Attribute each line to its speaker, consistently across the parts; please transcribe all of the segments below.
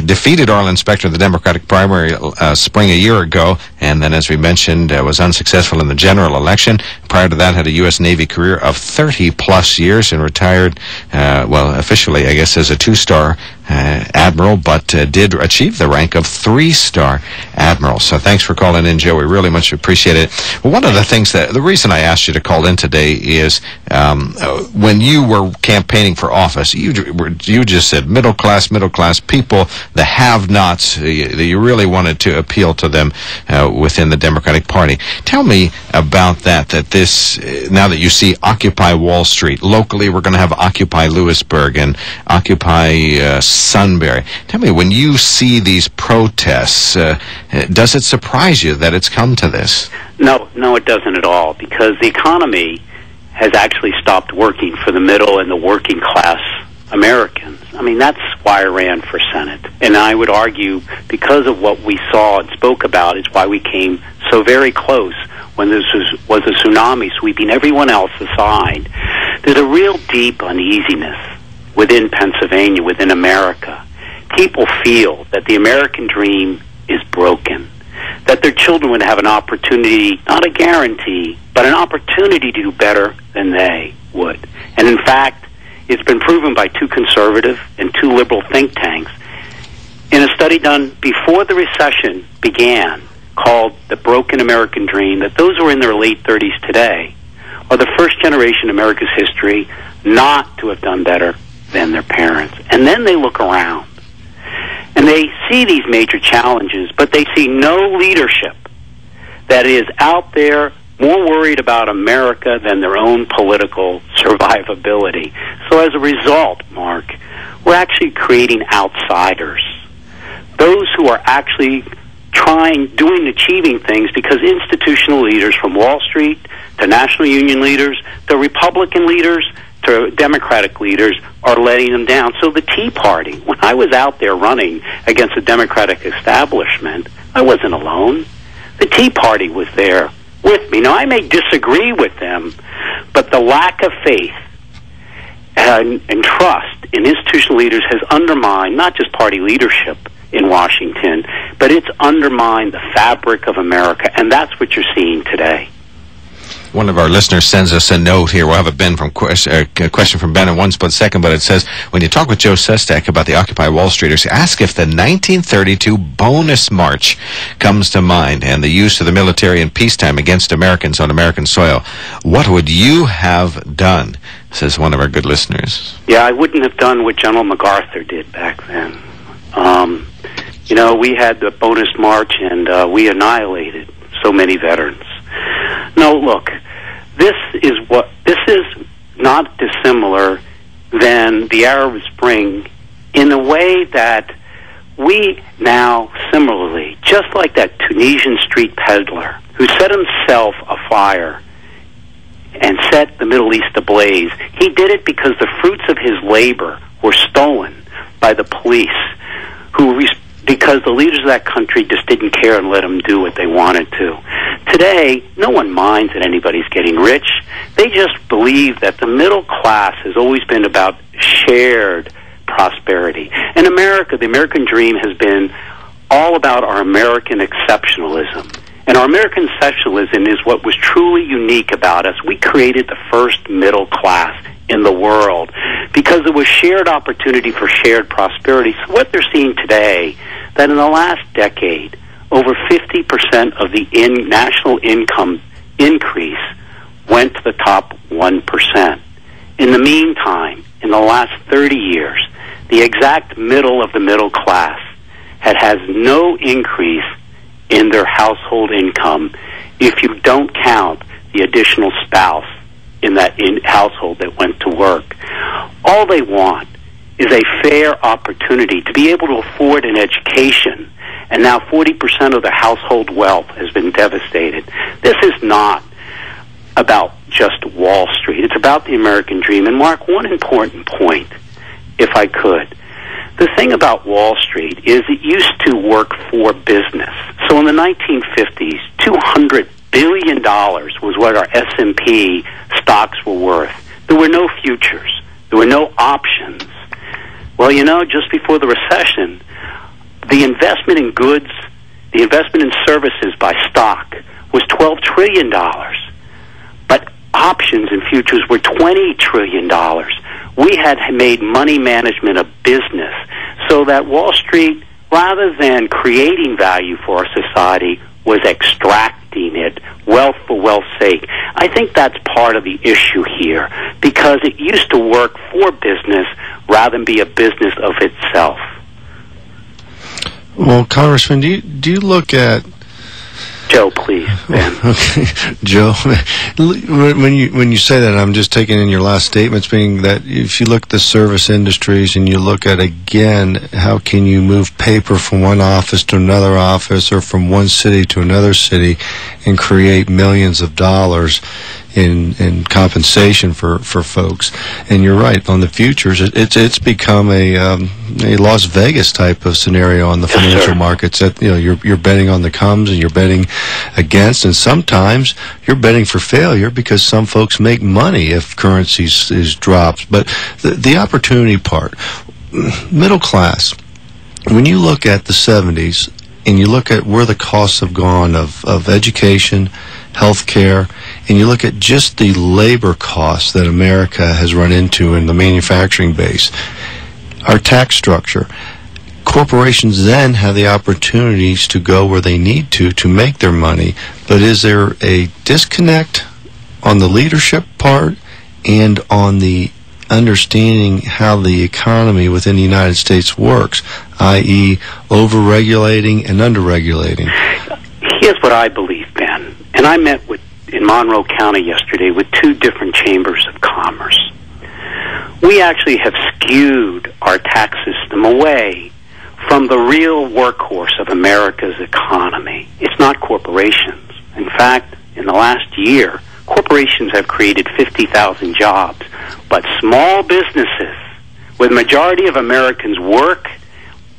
Speaker 1: defeated Orland Spector in the Democratic primary spring a year ago, and then, as we mentioned, was unsuccessful in the general election. Prior to that, had a U.S. Navy career of 30-plus years and retired, officially, I guess, as a 2-star admiral, but did achieve the rank of 3-star admiral. So thanks for calling in, Joe. We really much appreciate it. Well, one of the things the reason I asked you to call in today is when you were campaigning for office, you just said middle class people, the have-nots, that you really wanted to appeal to them within the Democratic Party. Tell me about that this, now that you see Occupy Wall Street, locally we're going to have Occupy Lewisburg and Occupy Sunbury. Tell me, when you see these protests, does it surprise you that it's come to this?
Speaker 2: No, it doesn't at all, because the economy has actually stopped working for the middle and the working class Americans. I mean, that's why I ran for Senate. And I would argue, because of what we saw and spoke about, is why we came so very close when this was a tsunami sweeping everyone else aside. There's a real deep uneasiness within Pennsylvania, within America. People feel that the American dream is broken, that their children would have an opportunity, not a guarantee, but an opportunity to do better than they would. And in fact, it's been proven by 2 conservative and 2 liberal think tanks in a study done before the recession began, called The Broken American Dream, that those who are in their late 30s today are the first generation in America's history not to have done better than their parents. And then they look around and they see these major challenges, but they see no leadership that is out there more worried about America than their own political survivability. So as a result, Mark, we're actually creating outsiders. Those who are actually achieving things because institutional leaders, from Wall Street to National Union leaders to Republican leaders to Democratic leaders, are letting them down. So the Tea Party, when I was out there running against the Democratic establishment, I wasn't alone. The Tea Party was there with me. Now, I may disagree with them, but the lack of faith and trust in institutional leaders has undermined not just party leadership in Washington, but it's undermined the fabric of America, and that's what you're seeing today.
Speaker 1: One of our listeners sends us a note here. We'll have a question from Ben in one split second, but it says, when you talk with Joe Sestak about the Occupy Wall Streeters, ask if the 1932 bonus march comes to mind and the use of the military in peacetime against Americans on American soil. What would you have done, says one of our good listeners.
Speaker 2: Yeah, I wouldn't have done what General MacArthur did back then. We had the bonus march, and we annihilated so many veterans. No, look, this is not dissimilar than the Arab Spring in the way that we now similarly, just like that Tunisian street peddler who set himself afire and set the Middle East ablaze, he did it because the fruits of his labor were stolen by the police, because the leaders of that country just didn't care and let them do what they wanted to. Today, no one minds that anybody's getting rich. They just believe that the middle class has always been about shared prosperity. In America, the American dream has been all about our American exceptionalism. And our American exceptionalism is what was truly unique about us. We created the first middle class in the world because it was shared opportunity for shared prosperity. So what they're seeing today, that in the last decade, over 50% of the national income increase went to the top 1%. In the meantime, in the last 30 years, the exact middle of the middle class has no increase in their household income if you don't count the additional spouse in that household that went to work. All they want is a fair opportunity to be able to afford an education, and now 40% of their household wealth has been devastated. This is not about just Wall Street. It's about the American dream. And Mark, one important point, if I could. The thing about Wall Street is it used to work for business. So in the 1950s, $200 billion was what our S&P stocks were worth. There were no futures. There were no options. Well, just before the recession, the investment in goods, the investment in services by stock was $12 trillion. But options and futures were $20 trillion. We had made money management a business so that Wall Street, rather than creating value for our society, was extracting it, wealth for wealth's sake. I think that's part of the issue here, because it used to work for business rather than be a business of itself.
Speaker 3: Well, Congressman, do you look at
Speaker 2: Joe, please, Ben.
Speaker 3: Okay, Joe. When you say that, I'm just taking in your last statements, being that if you look at the service industries and you look at, again, how can you move paper from one office to another office or from one city to another city and create millions of dollars in compensation for folks. And you're right, on the futures, it's become a Las Vegas type of scenario on the financial markets. That, you know, you're betting on the comes and you're betting against, and sometimes you're betting for failure because some folks make money if currency is drops. But the opportunity part, middle class, when you look at the 70s and you look at where the costs have gone of education, health care, and you look at just the labor costs that America has run into in the manufacturing base, our tax structure, corporations then have the opportunities to go where they need to make their money. But is there a disconnect on the leadership part and on the understanding how the economy within the United States works, i.e. over-regulating and under-regulating?
Speaker 2: Here's what I believe, Ben. And I met in Monroe County yesterday with two different chambers of commerce. We actually have skewed our tax system away from the real workhorse of America's economy. It's not corporations. In fact, in the last year, corporations have created 50,000 jobs, but small businesses, where the majority of Americans work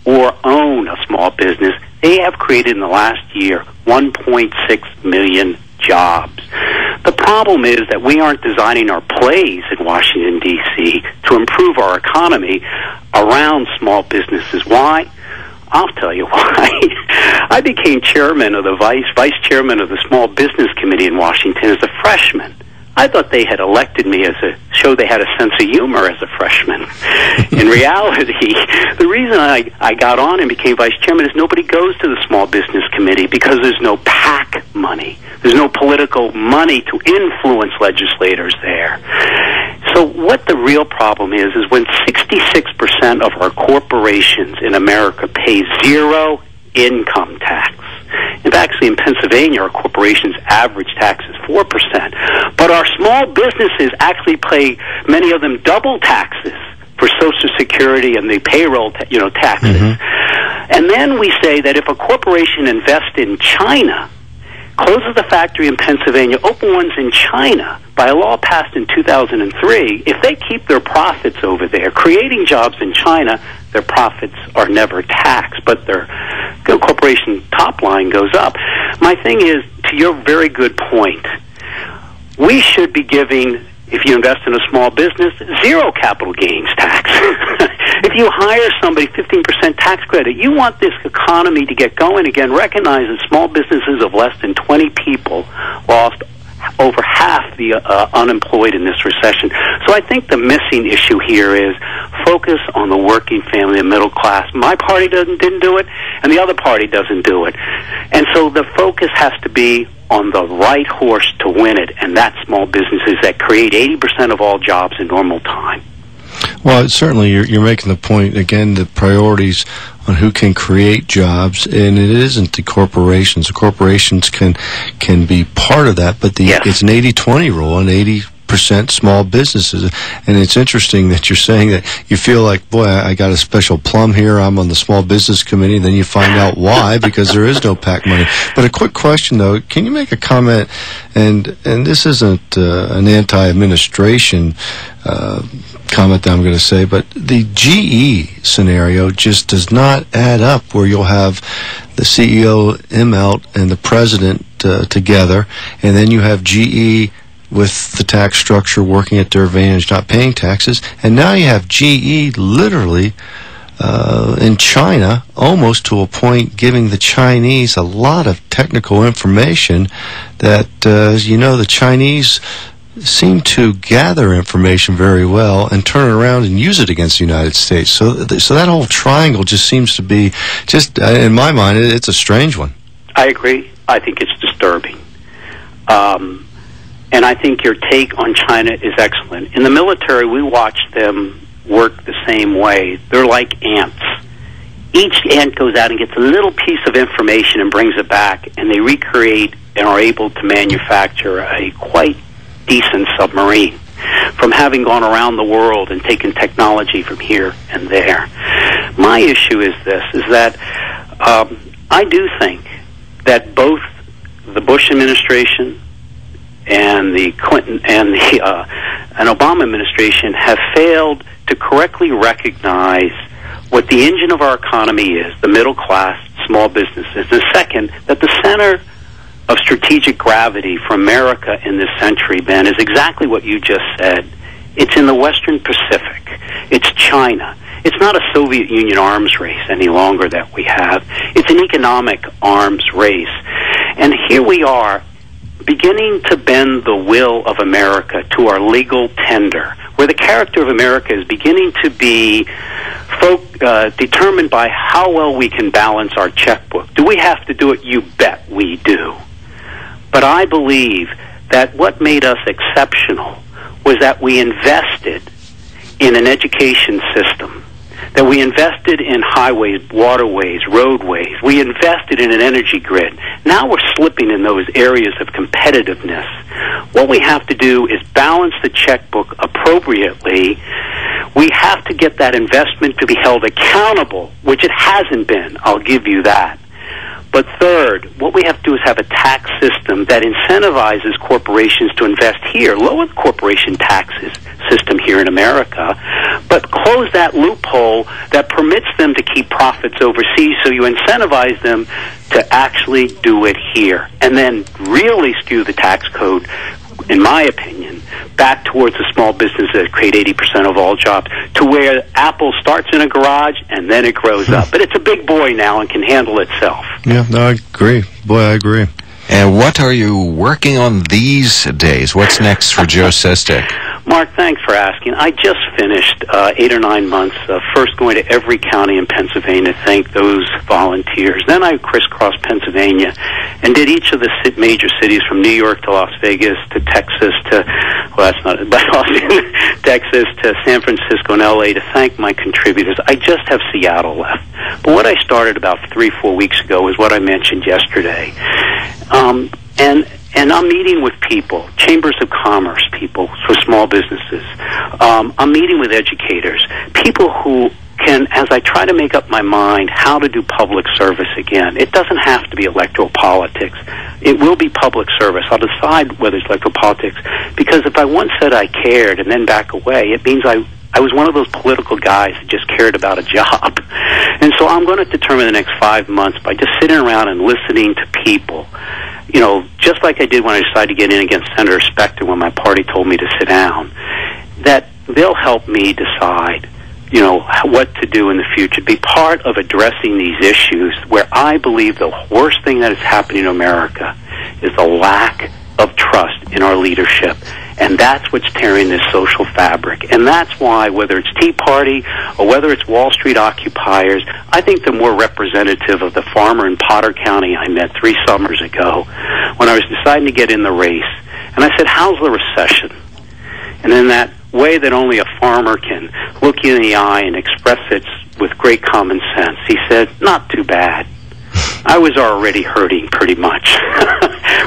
Speaker 2: or own a small business, they have created in the last year 1.6 million jobs. The problem is that we aren't designing our plays in Washington, D.C. to improve our economy around small businesses. Why? I'll tell you why. I became chairman of the vice chairman of the Small Business Committee in Washington as a freshman. I thought they had elected me as show they had a sense of humor as a freshman. In reality, the reason I got on and became vice chairman is nobody goes to the Small Business Committee because there's no PAC money. There's no political money to influence legislators there. So what the real problem is when 66% of our corporations in America pay zero income tax. And actually, in Pennsylvania, our corporations' average tax is 4%. But our small businesses actually pay, many of them, double taxes for Social Security and the payroll, taxes. Mm-hmm. And then we say that if a corporation invests in China, closes the factory in Pennsylvania, open ones in China, by a law passed in 2003, if they keep their profits over there, creating jobs in China, their profits are never taxed, but their corporation top line goes up. My thing is, to your very good point, we should be giving, if you invest in a small business, zero capital gains tax. If you hire somebody, 15% tax credit. You want this economy to get going again. Recognize that small businesses of less than 20 people lost over half the unemployed in this recession. So I think the missing issue here is focus on the working family and middle class. My party didn't do it, and the other party doesn't do it. And so the focus has to be on the right horse to win it, and that's small businesses that create 80% of all jobs in normal time.
Speaker 3: Well, certainly you're making the point, again, the priorities on who can create jobs, and it isn't the corporations. The corporations can be part of that, but it's an 80-20 rule, and 80% small businesses. And it's interesting that you're saying that you feel like, boy, I got a special plum here, I'm on the Small Business Committee, then you find out why, because there is no PAC money. But a quick question, though, can you make a comment, and this isn't an anti-administration comment that I'm going to say, but the GE scenario just does not add up, where you'll have the CEO Immelt and the president together, and then you have GE with the tax structure working at their advantage, not paying taxes, and now you have GE literally in China, almost to a point giving the Chinese a lot of technical information that, the Chinese seem to gather information very well and turn it around and use it against the United States. So that whole triangle just seems to be, in my mind, it's a strange one.
Speaker 2: I agree. I think it's disturbing. And I think your take on China is excellent. In the military, we watch them work the same way. They're like ants. Each ant goes out and gets a little piece of information and brings it back, and they recreate and are able to manufacture a quite decent submarine from having gone around the world and taken technology from here and there. My issue is this, is that I do think that both the Bush administration and the Clinton and the Obama administration have failed to correctly recognize what the engine of our economy is, the middle class, small businesses. And second, that the center of strategic gravity for America in this century, Ben, is exactly what you just said. It's in the Western Pacific. It's China. It's not a Soviet Union arms race any longer that we have. It's an economic arms race. And here we are, beginning to bend the will of America to our legal tender, where the character of America is beginning to be determined by how well we can balance our checkbook. Do we have to do it? You bet we do. But I believe that what made us exceptional was that we invested in an education system, that we invested in highways, waterways, roadways. We invested in an energy grid. Now we're slipping in those areas of competitiveness. What we have to do is balance the checkbook appropriately. We have to get that investment to be held accountable, which it hasn't been. I'll give you that. But third, what we have to do is have a tax system that incentivizes corporations to invest here, lower the corporation taxes system here in America, but close that loophole that permits them to keep profits overseas, so you incentivize them to actually do it here. And then really skew the tax code, in my opinion, back towards the small businesses that create 80% of all jobs, to where Apple starts in a garage and then it grows up. But it's a big boy now and can handle itself.
Speaker 3: Yeah, no, I agree. Boy, I agree.
Speaker 1: And what are you working on these days? What's next for Joe Sestak?
Speaker 2: Mark, thanks for asking. I just finished 8 or 9 months first going to every county in Pennsylvania to thank those volunteers. Then I crisscrossed Pennsylvania and did each of the major cities from New York to Las Vegas to Texas to, well, that's not it, but Texas to San Francisco and L.A. to thank my contributors. I just have Seattle left. But what I started about 3-4 weeks ago is what I mentioned yesterday. And I'm meeting with people, chambers of commerce people for small businesses. I'm meeting with educators, people who can, as I try to make up my mind how to do public service again. It doesn't have to be electoral politics. It will be public service. I'll decide whether it's electoral politics, because if I once said I cared and then back away, it means I was one of those political guys that just cared about a job. And so I'm going to determine the next 5 months by just sitting around and listening to people. You know, just like I did when I decided to get in against Senator Specter when my party told me to sit down, that they'll help me decide, you know, what to do in the future, be part of addressing these issues where I believe the worst thing that is happening in America is the lack of trust in our leadership. And that's what's tearing this social fabric. And that's why, whether it's Tea Party or whether it's Wall Street occupiers, I think they're more representative of the farmer in Potter County I met 3 summers ago when I was deciding to get in the race. And I said, how's the recession? And in that way that only a farmer can look you in the eye and express it with great common sense, he said, not too bad. I was already hurting pretty much.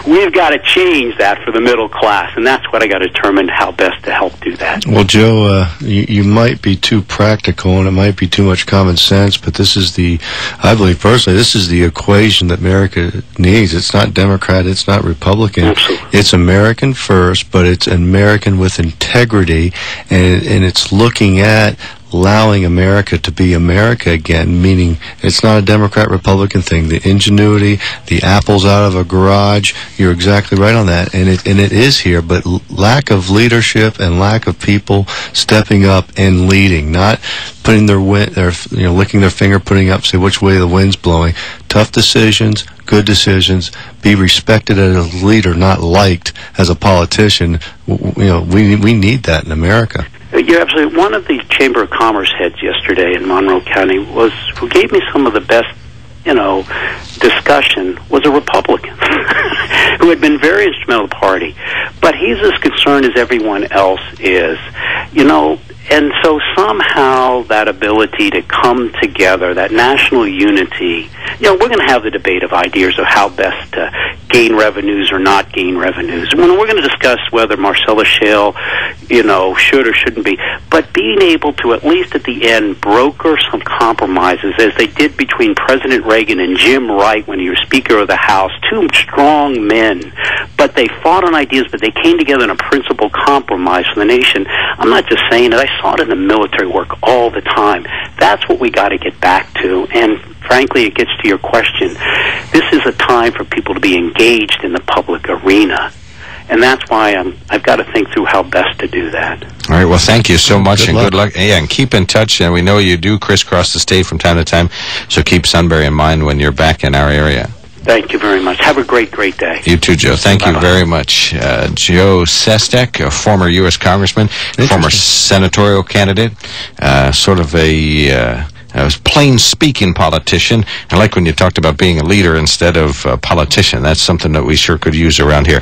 Speaker 2: We've got to change that for the middle class, and that's what I got to determine how best to help do that.
Speaker 3: Well, Joe, you might be too practical, and it might be too much common sense, but this is I believe personally, this is the equation that America needs. It's not Democrat, it's not Republican.
Speaker 2: Absolutely.
Speaker 3: It's American first, but it's American with integrity, and it's looking at allowing America to be America again, meaning it's not a Democrat-Republican thing. The ingenuity, the apples out of a garage, you're exactly right on that, and it is here, but lack of leadership and lack of people stepping up and leading, not putting licking their finger, putting up, say which way the wind's blowing. Tough decisions, good decisions, be respected as a leader, not liked as a politician. We need that in America.
Speaker 2: You're absolutely. One of the Chamber of Commerce heads yesterday in Monroe County who gave me some of the best, discussion, was a Republican who had been very instrumental in the party. But he's as concerned as everyone else is, and so somehow that ability to come together, that national unity, we're going to have the debate of ideas of how best to gain revenues or not gain revenues. We're going to discuss whether Marcellus Shale, should or shouldn't be. But being able to, at least at the end, broker some compromises, as they did between President Reagan and Jim Wright when he was Speaker of the House, two strong men. But they fought on ideas, but they came together in a principled compromise for the nation. I'm not just saying it. I saw it in the military work all the time. That's what we got to get back to. And frankly, it gets to your question. This is a time for people to be engaged in the public arena. And that's why I've got to think through how best to do that.
Speaker 1: All right. Well, thank you so much, and good luck. Yeah, and keep in touch. And we know you do crisscross the state from time to time, so keep Sunbury in mind when you're back in our area.
Speaker 2: Thank you very much. Have a great day.
Speaker 1: You too, Joe. Thank you very much. Joe Sestak, a former U.S. Congressman, former senatorial candidate, sort of a plain-speaking politician. I like when you talked about being a leader instead of a politician. That's something that we sure could use around here.